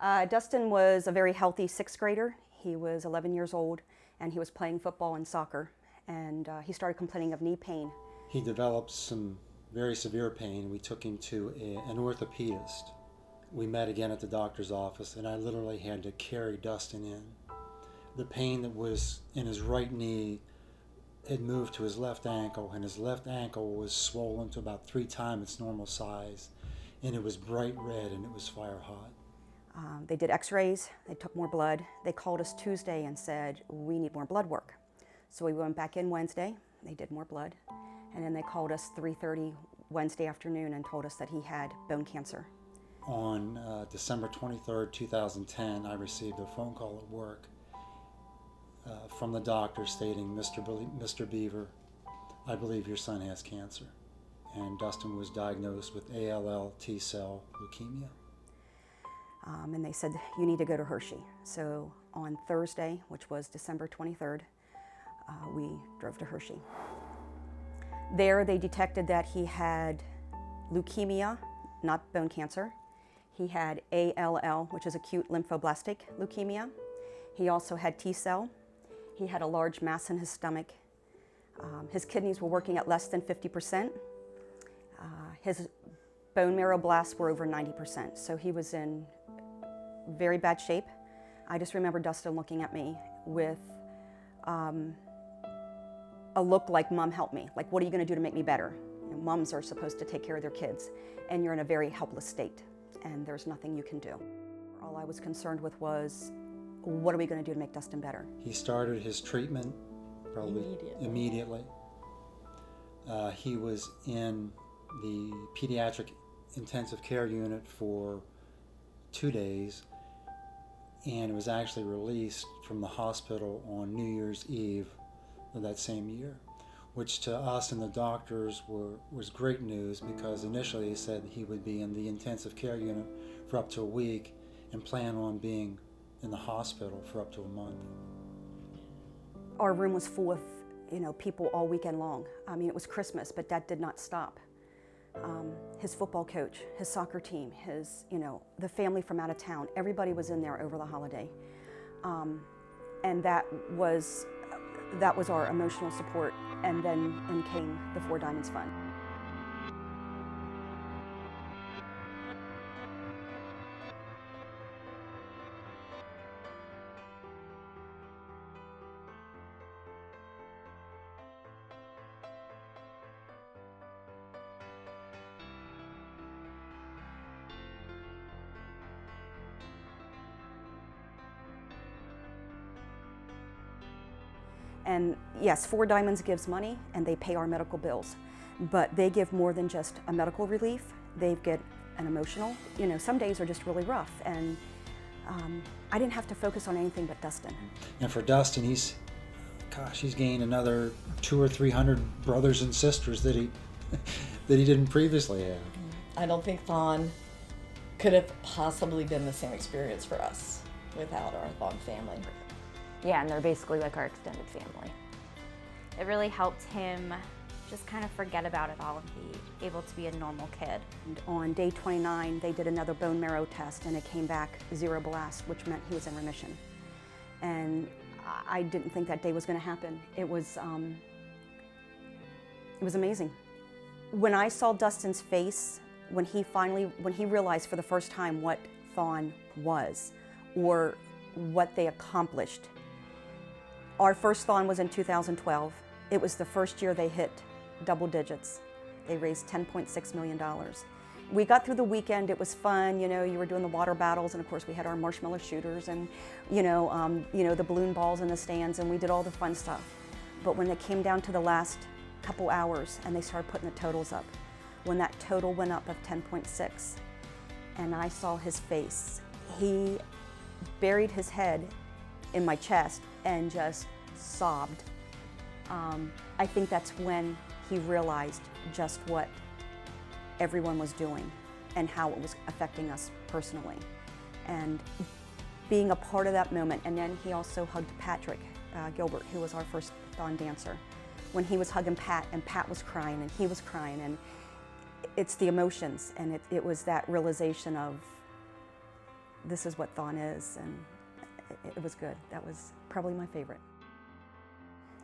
Dustin was a very healthy sixth grader. He was 11 years old and he was playing football and soccer, and he started complaining of knee pain. He developed some very severe pain. We took him to an orthopedist. We met again at the doctor's office, and I literally had to carry Dustin in. The pain that was in his right knee had moved to his left ankle, and his left ankle was swollen to about 3 times its normal size, and it was bright red and it was fire hot. They did x-rays, they took more blood. They called us Tuesday and said, we need more blood work. So we went back in Wednesday, they did more blood, and then they called us 3:30 Wednesday afternoon and told us that he had bone cancer. On December 23rd, 2010, I received a phone call at work from the doctor stating, Mr. Beaver, I believe your son has cancer. And Dustin was diagnosed with ALL T-cell leukemia. And they said, you need to go to Hershey. So on Thursday, which was December 23rd, we drove to Hershey. There they detected that he had leukemia, not bone cancer. He had ALL, which is acute lymphoblastic leukemia. He also had T-cell. He had a large mass in his stomach. His kidneys were working at less than 50%. His bone marrow blasts were over 90%. So he was in very bad shape. I just remember Dustin looking at me with a look like, Mom, help me. Like, what are you going to do to make me better? You know, moms are supposed to take care of their kids, and you're in a very helpless state, and there's nothing you can do. All I was concerned with was, what are we going to do to make Dustin better? He started his treatment probably immediately. He was in the pediatric intensive care unit for 2 days, and was actually released from the hospital on New Year's Eve of that same year, which to us and the doctors was great news, because initially he said he would be in the intensive care unit for up to a week and plan on being in the hospital for up to a month. Our room was full of, people all weekend long. I mean, it was Christmas, but that did not stop. His football coach, his soccer team, the family from out of town, everybody was in there over the holiday. And that was our emotional support, and then in came the Four Diamonds Fund. And yes, Four Diamonds gives money and they pay our medical bills, but they give more than just a medical relief. They get an emotional, some days are just really rough, and I didn't have to focus on anything but Dustin. And for Dustin, he's gained another 200 or 300 brothers and sisters that he didn't previously have. I don't think THON could have possibly been the same experience for us without our THON family. Yeah, and they're basically like our extended family. It really helped him just kind of forget about it all and be able to be a normal kid. And on day 29, they did another bone marrow test, and it came back 0 blast, which meant he was in remission. And I didn't think that day was going to happen. It was amazing. When I saw Dustin's face, when he realized for the first time what THON was, or what they accomplished. Our first THON was in 2012. It was the first year they hit double digits. They raised $10.6 million. We got through the weekend, it was fun, you were doing the water battles, and of course we had our marshmallow shooters and, the balloon balls in the stands, and we did all the fun stuff. But when it came down to the last couple hours and they started putting the totals up, when that total went up of 10.6, and I saw his face, he buried his head in my chest and just sobbed. I think that's when he realized just what everyone was doing and how it was affecting us personally. And being a part of that moment, and then he also hugged Patrick Gilbert, who was our first THON dancer. When he was hugging Pat, and Pat was crying, and he was crying, and it's the emotions, and it was that realization of this is what THON is, and it was good. That was probably my favorite.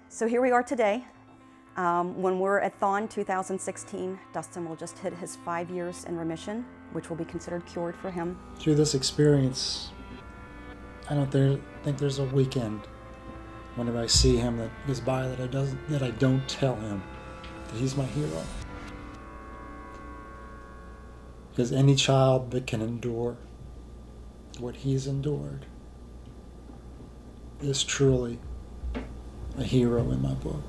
So here we are today. When we're at THON 2016, Dustin will just hit his 5 years in remission, which will be considered cured for him. Through this experience, I don't think there's a weekend whenever I see him that goes by that I don't tell him that he's my hero. Because any child that can endure what he's endured is truly a hero in my book.